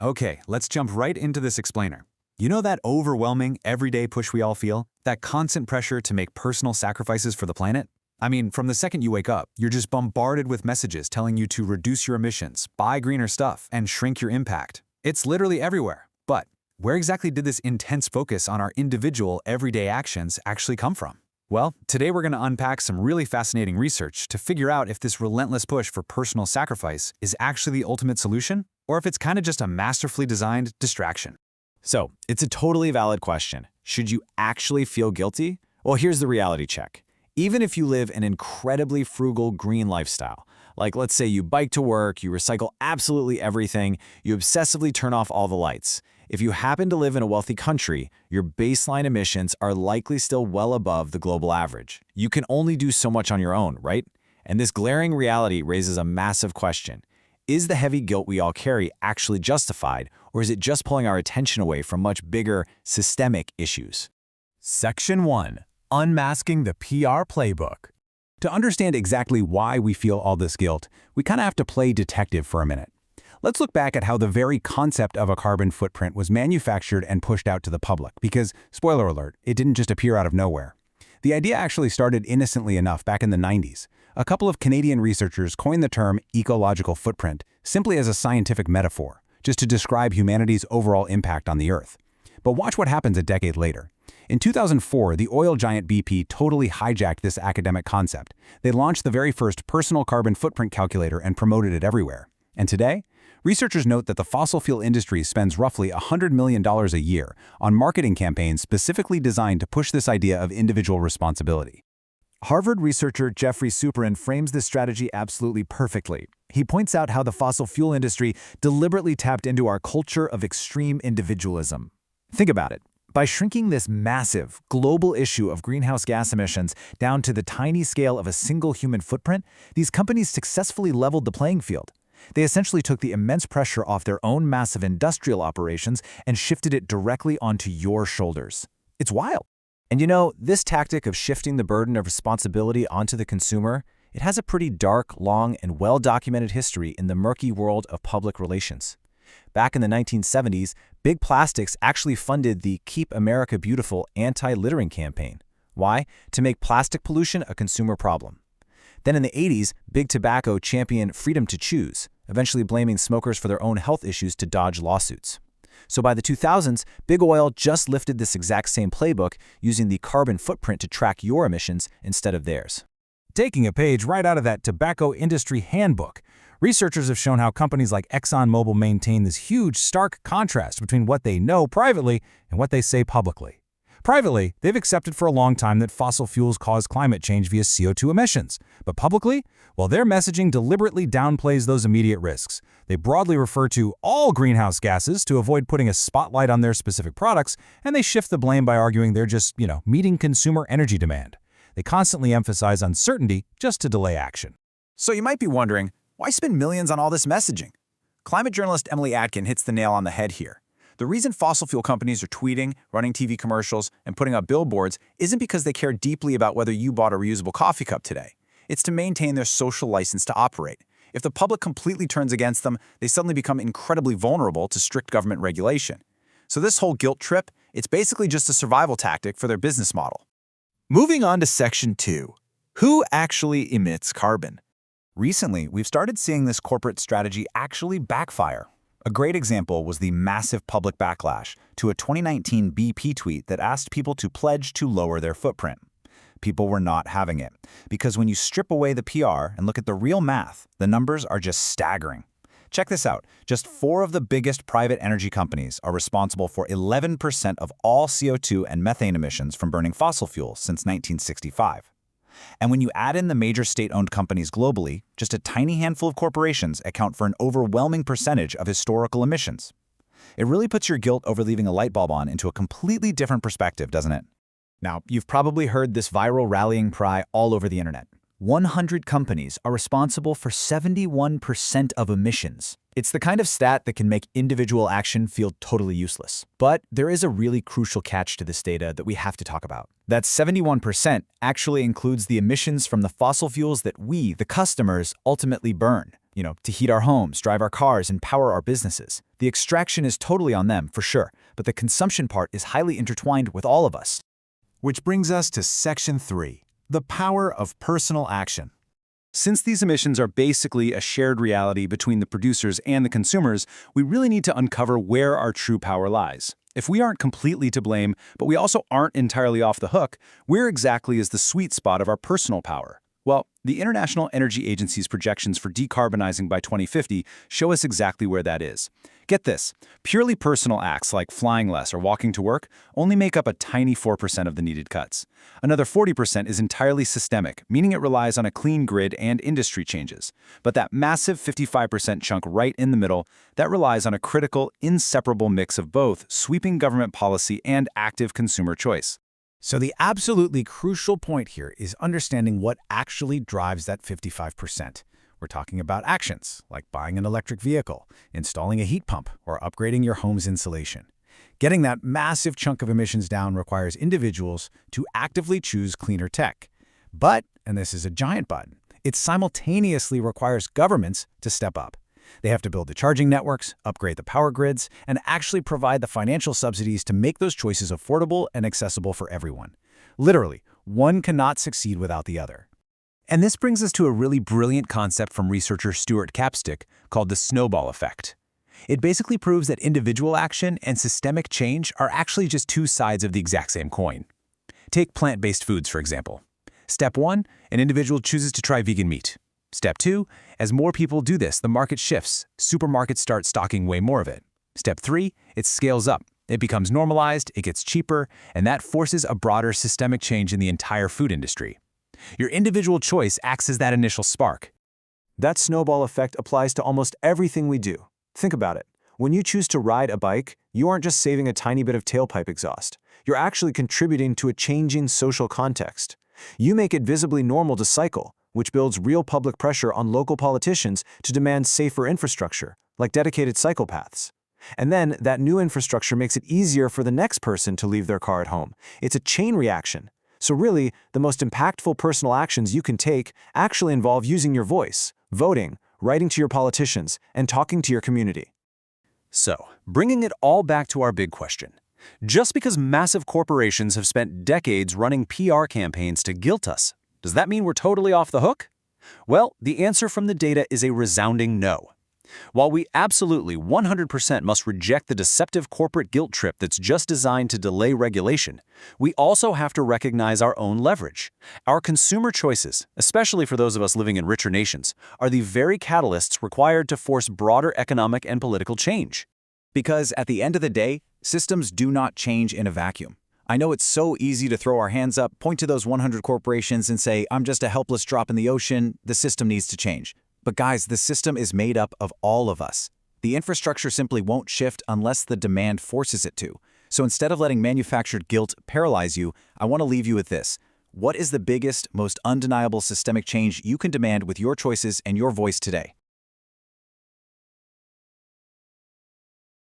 Okay, let's jump right into this explainer. You know that overwhelming, everyday push we all feel? That constant pressure to make personal sacrifices for the planet? I mean, from the second you wake up, you're just bombarded with messages telling you to reduce your emissions, buy greener stuff, and shrink your impact. It's literally everywhere. But where exactly did this intense focus on our individual, everyday actions actually come from? Well, today we're going to unpack some really fascinating research to figure out if this relentless push for personal sacrifice is actually the ultimate solution, or if it's kind of just a masterfully designed distraction. So, it's a totally valid question. Should you actually feel guilty? Well, here's the reality check. Even if you live an incredibly frugal green lifestyle, like let's say you bike to work, you recycle absolutely everything, you obsessively turn off all the lights. If you happen to live in a wealthy country, your baseline emissions are likely still well above the global average. You can only do so much on your own, right? And this glaring reality raises a massive question. Is the heavy guilt we all carry actually justified, or is it just pulling our attention away from much bigger, systemic issues? Section 1. Unmasking the PR Playbook. To understand exactly why we feel all this guilt, we kind of have to play detective for a minute. Let's look back at how the very concept of a carbon footprint was manufactured and pushed out to the public, because, spoiler alert, it didn't just appear out of nowhere. The idea actually started innocently enough back in the 90s. A couple of Canadian researchers coined the term ecological footprint simply as a scientific metaphor, just to describe humanity's overall impact on the Earth. But watch what happens a decade later. In 2004, the oil giant BP totally hijacked this academic concept. They launched the very first personal carbon footprint calculator and promoted it everywhere. And today, researchers note that the fossil fuel industry spends roughly $100 million a year on marketing campaigns specifically designed to push this idea of individual responsibility. Harvard researcher Jeffrey Superin frames this strategy absolutely perfectly. He points out how the fossil fuel industry deliberately tapped into our culture of extreme individualism. Think about it. By shrinking this massive, global issue of greenhouse gas emissions down to the tiny scale of a single human footprint, these companies successfully leveled the playing field. They essentially took the immense pressure off their own massive industrial operations and shifted it directly onto your shoulders. It's wild. And you know, this tactic of shifting the burden of responsibility onto the consumer, it has a pretty dark, long, and well-documented history in the murky world of public relations. Back in the 1970s, Big Plastics actually funded the Keep America Beautiful anti-littering campaign. Why? To make plastic pollution a consumer problem. Then in the 80s, Big Tobacco championed freedom to choose, eventually blaming smokers for their own health issues to dodge lawsuits. So by the 2000s, Big Oil just lifted this exact same playbook using the carbon footprint to track your emissions instead of theirs. Taking a page right out of that tobacco industry handbook, researchers have shown how companies like ExxonMobil maintain this huge, stark contrast between what they know privately and what they say publicly. Privately, they've accepted for a long time that fossil fuels cause climate change via CO2 emissions. But publicly, well, their messaging deliberately downplays those immediate risks. They broadly refer to all greenhouse gases to avoid putting a spotlight on their specific products, and they shift the blame by arguing they're just, meeting consumer energy demand. They constantly emphasize uncertainty just to delay action. So you might be wondering, why spend millions on all this messaging? Climate journalist Emily Atkin hits the nail on the head here. The reason fossil fuel companies are tweeting, running TV commercials, and putting up billboards isn't because they care deeply about whether you bought a reusable coffee cup today. It's to maintain their social license to operate. If the public completely turns against them, they suddenly become incredibly vulnerable to strict government regulation. So this whole guilt trip, it's basically just a survival tactic for their business model. Moving on to Section 2. Who actually emits carbon? Recently, we've started seeing this corporate strategy actually backfire. A great example was the massive public backlash to a 2019 BP tweet that asked people to pledge to lower their footprint. People were not having it, because when you strip away the PR and look at the real math, the numbers are just staggering. Check this out. Just 4 of the biggest private energy companies are responsible for 11% of all CO2 and methane emissions from burning fossil fuels since 1965. And when you add in the major state-owned companies globally, just a tiny handful of corporations account for an overwhelming percentage of historical emissions. It really puts your guilt over leaving a light bulb on into a completely different perspective, doesn't it? Now, you've probably heard this viral rallying cry all over the internet. 100 companies are responsible for 71% of emissions. It's the kind of stat that can make individual action feel totally useless. But there is a really crucial catch to this data that we have to talk about. That 71% actually includes the emissions from the fossil fuels that we, the customers, ultimately burn. to heat our homes, drive our cars, and power our businesses. The extraction is totally on them, for sure, but the consumption part is highly intertwined with all of us. Which brings us to Section 3, the power of personal action. Since these emissions are basically a shared reality between the producers and the consumers, we really need to uncover where our true power lies. If we aren't completely to blame, but we also aren't entirely off the hook, where exactly is the sweet spot of our personal power? Well, the International Energy Agency's projections for decarbonizing by 2050 show us exactly where that is. Get this, purely personal acts like flying less or walking to work only make up a tiny 4% of the needed cuts. Another 40% is entirely systemic, meaning it relies on a clean grid and industry changes. But that massive 55% chunk right in the middle, that relies on a critical, inseparable mix of both sweeping government policy and active consumer choice. So the absolutely crucial point here is understanding what actually drives that 55%. We're talking about actions, like buying an electric vehicle, installing a heat pump, or upgrading your home's insulation. Getting that massive chunk of emissions down requires individuals to actively choose cleaner tech. But, and this is a giant but, it simultaneously requires governments to step up. They have to build the charging networks, upgrade the power grids, and actually provide the financial subsidies to make those choices affordable and accessible for everyone. Literally, one cannot succeed without the other. And this brings us to a really brilliant concept from researcher Stuart Capstick called the snowball effect. It basically proves that individual action and systemic change are actually just two sides of the exact same coin. Take plant-based foods, for example. Step 1, an individual chooses to try vegan meat. Step 2, as more people do this, the market shifts. Supermarkets start stocking way more of it. Step 3, it scales up. It becomes normalized, it gets cheaper, and that forces a broader systemic change in the entire food industry. Your individual choice acts as that initial spark. That snowball effect applies to almost everything we do. Think about it. When you choose to ride a bike, you aren't just saving a tiny bit of tailpipe exhaust. You're actually contributing to a changing social context. You make it visibly normal to cycle, which builds real public pressure on local politicians to demand safer infrastructure, like dedicated cycle paths. And then that new infrastructure makes it easier for the next person to leave their car at home. It's a chain reaction. So really, the most impactful personal actions you can take actually involve using your voice, voting, writing to your politicians, and talking to your community. So, bringing it all back to our big question. Just because massive corporations have spent decades running PR campaigns to guilt us, does that mean we're totally off the hook? Well, the answer from the data is a resounding no. While we absolutely 100% must reject the deceptive corporate guilt trip that's just designed to delay regulation, we also have to recognize our own leverage. Our consumer choices, especially for those of us living in richer nations, are the very catalysts required to force broader economic and political change. Because at the end of the day, systems do not change in a vacuum. I know it's so easy to throw our hands up, point to those 100 corporations and say, I'm just a helpless drop in the ocean, the system needs to change. But guys, the system is made up of all of us. The infrastructure simply won't shift unless the demand forces it to. So instead of letting manufactured guilt paralyze you, I want to leave you with this. What is the biggest, most undeniable systemic change you can demand with your choices and your voice today?